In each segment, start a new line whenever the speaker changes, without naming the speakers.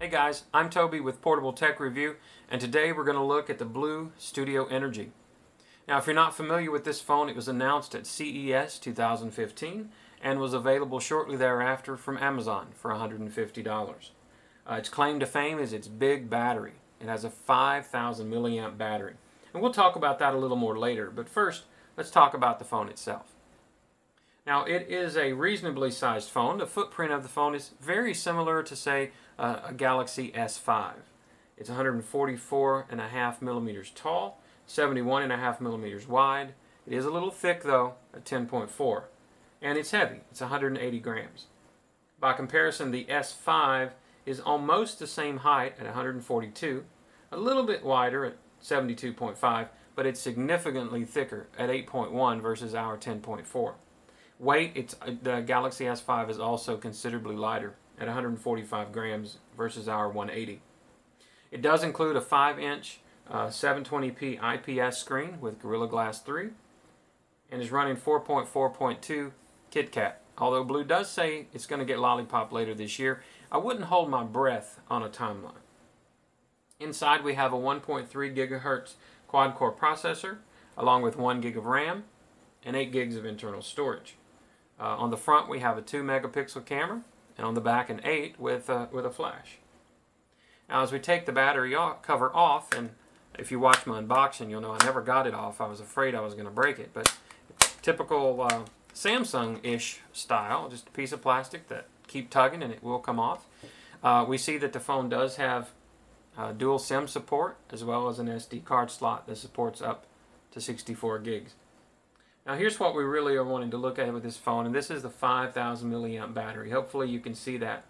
Hey guys, I'm Toby with Portable Tech Review, and today we're going to look at the Blue Studio Energy. Now, if you're not familiar with this phone, it was announced at CES 2015 and was available shortly thereafter from Amazon for $150. Its claim to fame is its big battery. It has a 5,000 milliamp battery, and we'll talk about that a little more later. But first, let's talk about the phone itself. Now, it is a reasonably sized phone. The footprint of the phone is very similar to, say, a Galaxy S5. It's 144.5 millimeters tall, 71.5 millimeters wide. It is a little thick, though, at 10.4. And it's heavy. It's 180 grams. By comparison, the S5 is almost the same height at 142, a little bit wider at 72.5, but it's significantly thicker at 8.1 versus our 10.4. Weight, the Galaxy S5 is also considerably lighter at 145 grams versus our 180. It does include a 5-inch 720p IPS screen with Gorilla Glass 3 and is running 4.4.2 KitKat. Although Blue does say it's going to get Lollipop later this year, I wouldn't hold my breath on a timeline. Inside we have a 1.3 gigahertz quad-core processor along with 1 gig of RAM and 8 gigs of internal storage. On the front we have a 2 megapixel camera, and on the back an 8 with a flash. Now as we take the battery cover off, and if you watch my unboxing you'll know I never got it off. I was afraid I was going to break it, but typical Samsung-ish style, just a piece of plastic that keep tugging and it will come off. We see that the phone does have dual SIM support as well as an SD card slot that supports up to 64 gigs. Now here's what we really are wanting to look at with this phone, and this is the 5,000 milliamp battery. Hopefully you can see that.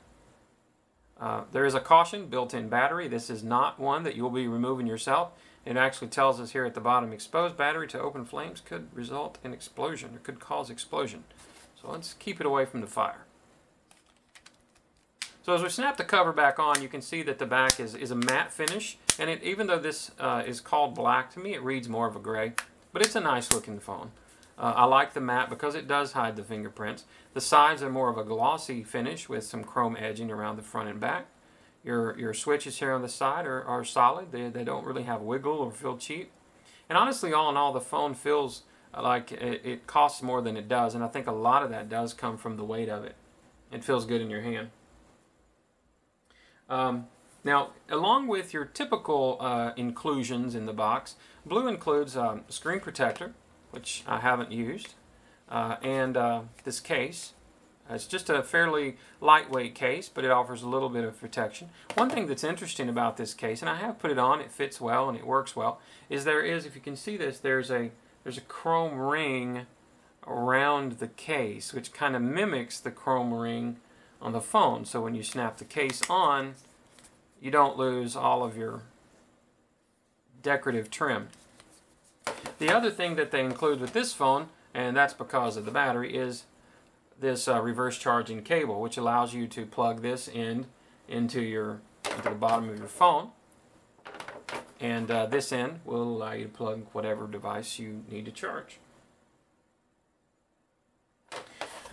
There is a caution built-in battery. This is not one that you'll be removing yourself. It actually tells us here at the bottom, exposed battery to open flames could result in explosion, or could cause explosion. So let's keep it away from the fire. So as we snap the cover back on, you can see that the back is a matte finish, and even though this is called black, to me it reads more of a gray, but it's a nice looking phone. I like the matte because it does hide the fingerprints. The sides are more of a glossy finish with some chrome edging around the front and back. Your switches here on the side are solid. They don't really have wiggle or feel cheap. And honestly, all in all, the phone feels like it costs more than it does, and I think a lot of that does come from the weight of it. It feels good in your hand. Now, along with your typical inclusions in the box, Blue includes a screen protector, which I haven't used, and this case. It's just a fairly lightweight case, but it offers a little bit of protection. One thing that's interesting about this case, and I have put it on, it fits well and it works well, is if you can see this, there's a chrome ring around the case, which kind of mimics the chrome ring on the phone. So when you snap the case on, you don't lose all of your decorative trim. The other thing that they include with this phone, and that's because of the battery, is this reverse charging cable, which allows you to plug this into the bottom of your phone, and this end will allow you to plug whatever device you need to charge.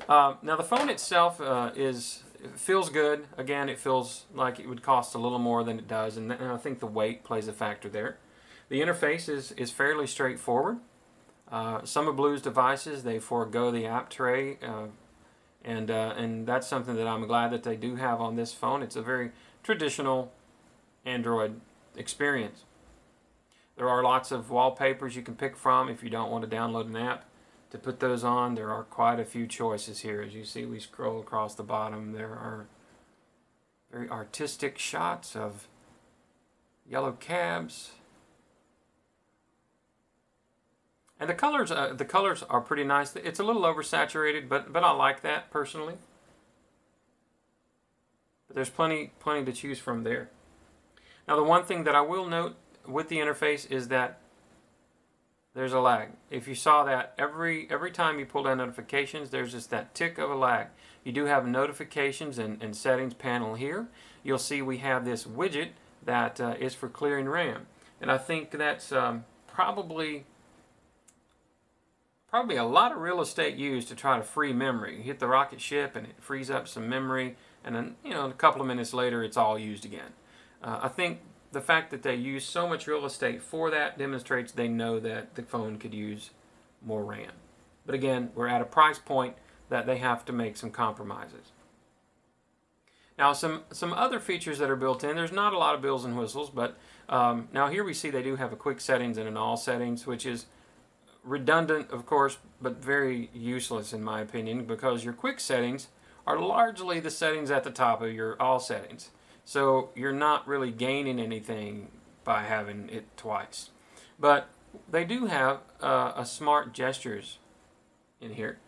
Now the phone itself feels good. Again, it feels like it would cost a little more than it does, and I think the weight plays a factor there. The interface is fairly straightforward. Some of Blue's devices, they forego the app tray, and that's something that I'm glad that they do have on this phone. It's a very traditional Android experience. There are lots of wallpapers you can pick from if you don't want to download an app to put those on. There are quite a few choices here. As you see, we scroll across the bottom. There are very artistic shots of yellow cabs. And the colors are pretty nice. It's a little oversaturated, but I like that personally. But there's plenty to choose from there. Now the one thing that I will note with the interface is that there's a lag. If you saw that every time you pull down notifications, there's just that tick of a lag. You do have notifications and settings panel here. You'll see we have this widget that is for clearing RAM, and I think that's probably a lot of real estate used to try to free memory. You hit the rocket ship and it frees up some memory, and then a couple of minutes later it's all used again. I think the fact that they use so much real estate for that demonstrates they know that the phone could use more RAM. But again, we're at a price point that they have to make some compromises. Now, some other features that are built in, there's not a lot of bells and whistles, but now here we see they do have a quick settings and an all settings, which is redundant, of course, but very useless in my opinion, because your quick settings are largely the settings at the top of your all settings. So you're not really gaining anything by having it twice. But they do have a smart gestures in here.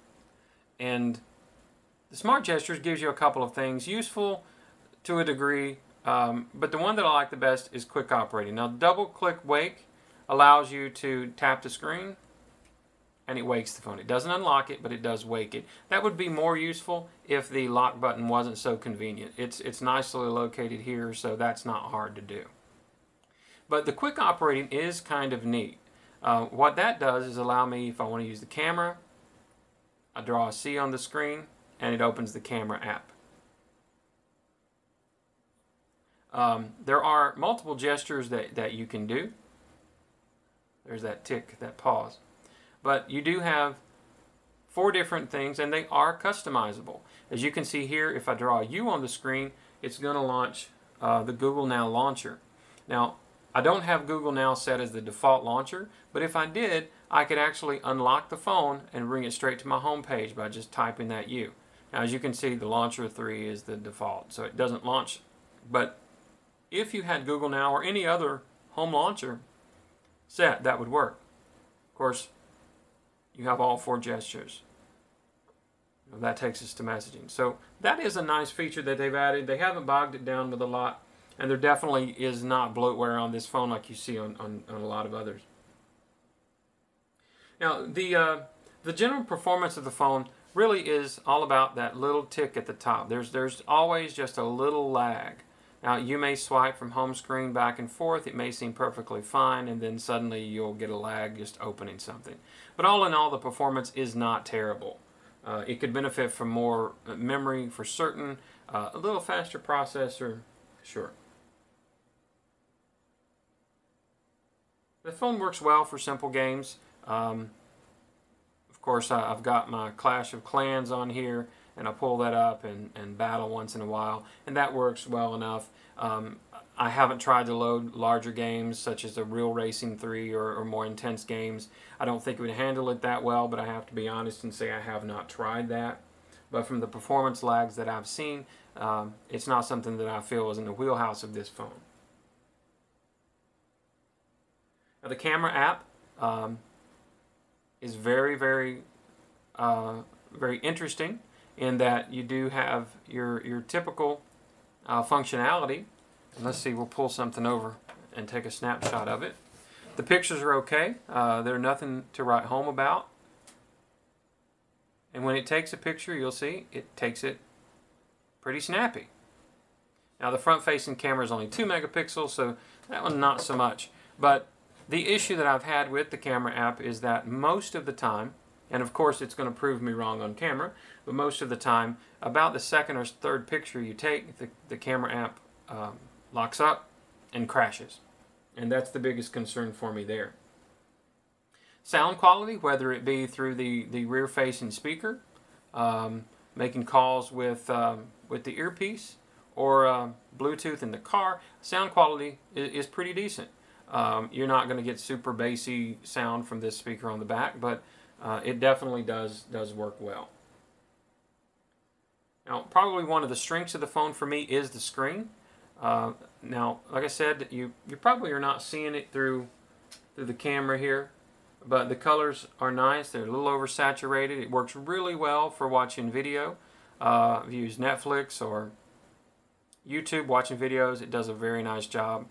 And the smart gestures gives you a couple of things, useful to a degree, but the one that I like the best is quick operating. Now, double click wake allows you to tap the screen and it wakes the phone. It doesn't unlock it, but it does wake it. That would be more useful if the lock button wasn't so convenient. It's nicely located here, so that's not hard to do. But the quick operating is kind of neat. What that does is allow me, if I want to use the camera, I draw a C on the screen and it opens the camera app. There are multiple gestures that you can do. There's that tick, that pause. But you do have 4 different things, and they are customizable. As you can see here, if I draw a U on the screen, it's going to launch the Google Now launcher. Now, I don't have Google Now set as the default launcher, but if I did, I could actually unlock the phone and bring it straight to my home page by just typing that U. Now, as you can see, the Launcher 3 is the default, so it doesn't launch. But if you had Google Now or any other home launcher set, that would work. Of course, you have all 4 gestures. That takes us to messaging. So that is a nice feature that they've added. They haven't bogged it down with a lot, and there definitely is not bloatware on this phone like you see on a lot of others. Now, the general performance of the phone really is all about that little tick at the top. There's always just a little lag. Now, you may swipe from home screen back and forth. It may seem perfectly fine, and then suddenly you'll get a lag just opening something. But all in all, the performance is not terrible. It could benefit from more memory for certain, a little faster processor, sure. The phone works well for simple games. Of course, I've got my Clash of Clans on here, and I pull that up and battle once in a while, and that works well enough. I haven't tried to load larger games such as a Real Racing 3 or more intense games. I don't think it would handle it that well, but I have to be honest and say I have not tried that. But from the performance lags that I've seen, it's not something that I feel is in the wheelhouse of this phone. Now, the camera app is very, very interesting in that you do have your typical functionality. And let's see, we'll pull something over and take a snapshot of it. The pictures are okay. They're nothing to write home about. And when it takes a picture, you'll see it takes it pretty snappy. Now, the front-facing camera is only 2 megapixels, so that one not so much. But the issue that I've had with the camera app is that most of the time, and of course it's going to prove me wrong on camera, but most of the time, about the second or third picture you take, the camera app locks up and crashes. And that's the biggest concern for me there. Sound quality, whether it be through the rear-facing speaker, making calls with the earpiece, or Bluetooth in the car, sound quality is pretty decent. You're not going to get super bassy sound from this speaker on the back, but it definitely does work well. Now, probably one of the strengths of the phone for me is the screen. Now, like I said, you probably are not seeing it through the camera here, but the colors are nice. They're a little oversaturated. It works really well for watching video. If you use Netflix or YouTube watching videos, it does a very nice job.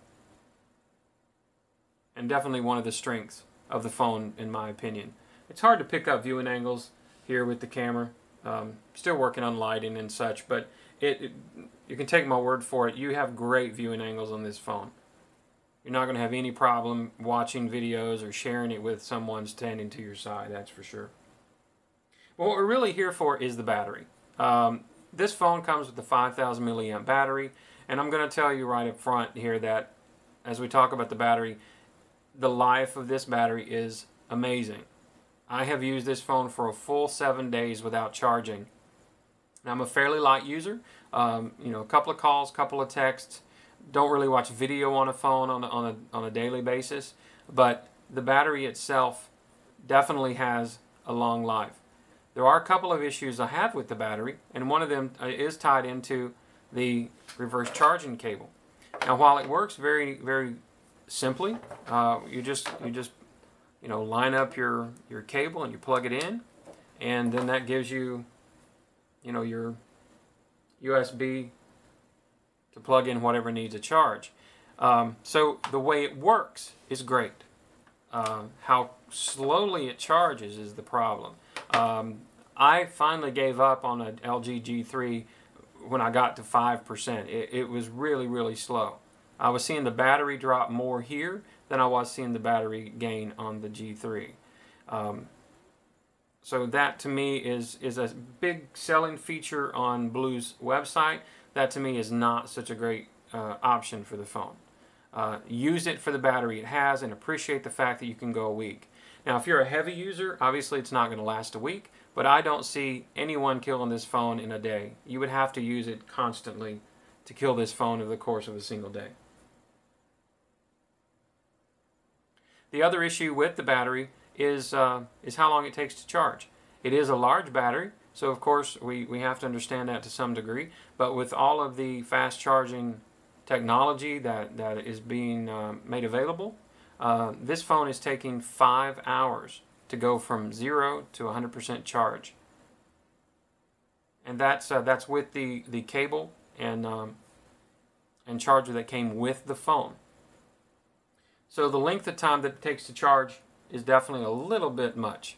And definitely one of the strengths of the phone, in my opinion. It's hard to pick up viewing angles here with the camera. Still working on lighting and such, but you can take my word for it. You have great viewing angles on this phone. You're not going to have any problem watching videos or sharing it with someone standing to your side, that's for sure. But what we're really here for is the battery. this phone comes with a 5,000 milliamp battery, and I'm going to tell you right up front here that as we talk about the battery, the life of this battery is amazing. I have used this phone for a full 7 days without charging. Now, I'm a fairly light user, you know, a couple of calls, couple of texts. Don't really watch video on a phone on a daily basis, but the battery itself definitely has a long life. There are a couple of issues I have with the battery, and one of them is tied into the reverse charging cable. Now, while it works very, very simply, you just you know, line up your cable and you plug it in, and then that gives you, you know, your USB to plug in whatever needs a charge. So the way it works is great. How slowly it charges is the problem. I finally gave up on an LG G3 when I got to 5%. It was really, really slow. I was seeing the battery drop more here than I was seeing the battery gain on the G3. So that to me is a big selling feature on Blue's website. That to me is not such a great option for the phone. Use it for the battery it has and appreciate the fact that you can go a week. Now, if you're a heavy user, obviously it's not going to last a week, but I don't see anyone killing this phone in a day. You would have to use it constantly to kill this phone over the course of a single day. The other issue with the battery is how long it takes to charge. It is a large battery, so of course we have to understand that to some degree, but with all of the fast charging technology that is being made available, this phone is taking 5 hours to go from 0 to 100% charge. And that's with the cable and charger that came with the phone. So the length of time that it takes to charge is definitely a little bit much.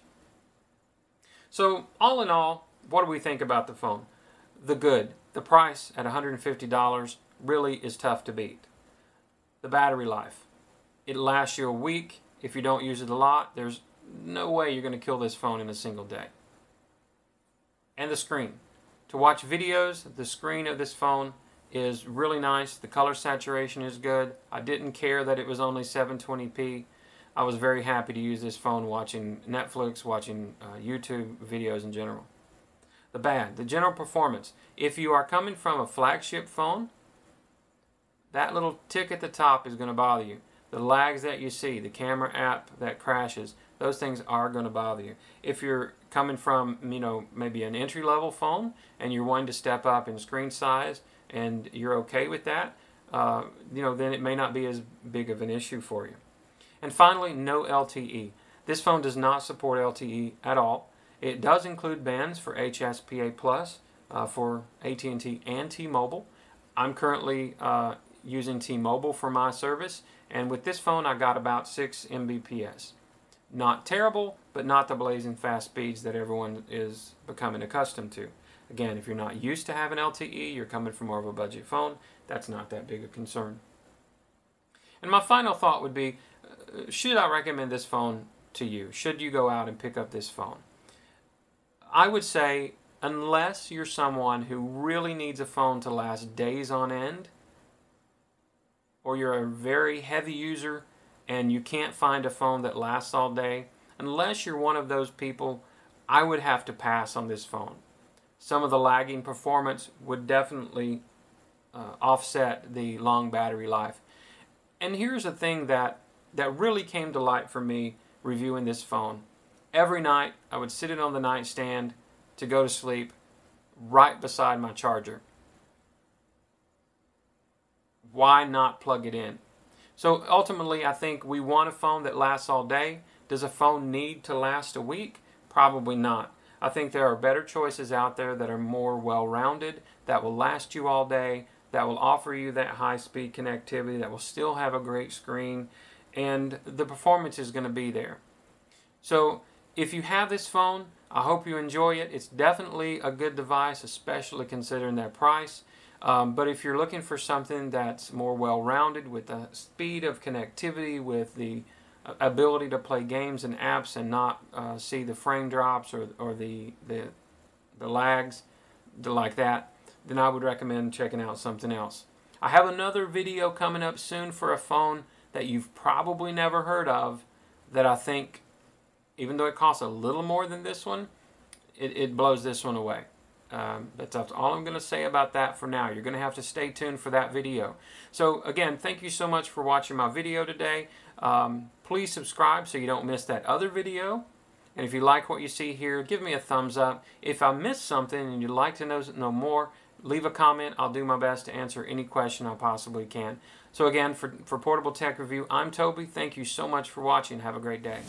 So all in all, what do we think about the phone? The good. The price at $150 really is tough to beat. The battery life. It lasts you a week. If you don't use it a lot, there's no way you're going to kill this phone in a single day. And the screen. To watch videos, the screen of this phone is really nice. The color saturation is good. I didn't care that it was only 720p. I was very happy to use this phone watching Netflix, watching YouTube videos in general. The bad, the general performance. If you are coming from a flagship phone, that little tick at the top is going to bother you. The lags that you see, the camera app that crashes, those things are going to bother you. If you're coming from, you know, maybe an entry-level phone and you're wanting to step up in screen size and you're okay with that, you know, then it may not be as big of an issue for you. And finally, no LTE. This phone does not support LTE at all. It does include bands for HSPA Plus for AT&T and T-Mobile. I'm currently using T-Mobile for my service, and with this phone I got about 6 Mbps. Not terrible, but not the blazing fast speeds that everyone is becoming accustomed to. Again, if you're not used to having LTE, you're coming from more of a budget phone, that's not that big a concern. And my final thought would be, should I recommend this phone to you? Should you go out and pick up this phone? I would say, unless you're someone who really needs a phone to last days on end, or you're a very heavy user and you can't find a phone that lasts all day, unless you're one of those people, I would have to pass on this phone. Some of the lagging performance would definitely offset the long battery life. And here's the thing that really came to light for me reviewing this phone. Every night I would sit it on the nightstand to go to sleep right beside my charger. Why not plug it in? So ultimately I think we want a phone that lasts all day. Does a phone need to last a week? Probably not. I think there are better choices out there that are more well-rounded, that will last you all day, that will offer you that high-speed connectivity, that will still have a great screen, and the performance is going to be there. So if you have this phone, I hope you enjoy it. It's definitely a good device, especially considering that price. But if you're looking for something that's more well-rounded with the speed of connectivity, with the ability to play games and apps and not see the frame drops or the lags, like that, then I would recommend checking out something else. I have another video coming up soon for a phone that you've probably never heard of that I think, even though it costs a little more than this one, it blows this one away. That's all I'm going to say about that for now. You're going to have to stay tuned for that video. So again, thank you so much for watching my video today. Please subscribe so you don't miss that other video. And if you like what you see here, give me a thumbs up. If I missed something and you'd like to know more, leave a comment. I'll do my best to answer any question I possibly can. So again, for Portable Tech Review, I'm Toby. Thank you so much for watching. Have a great day.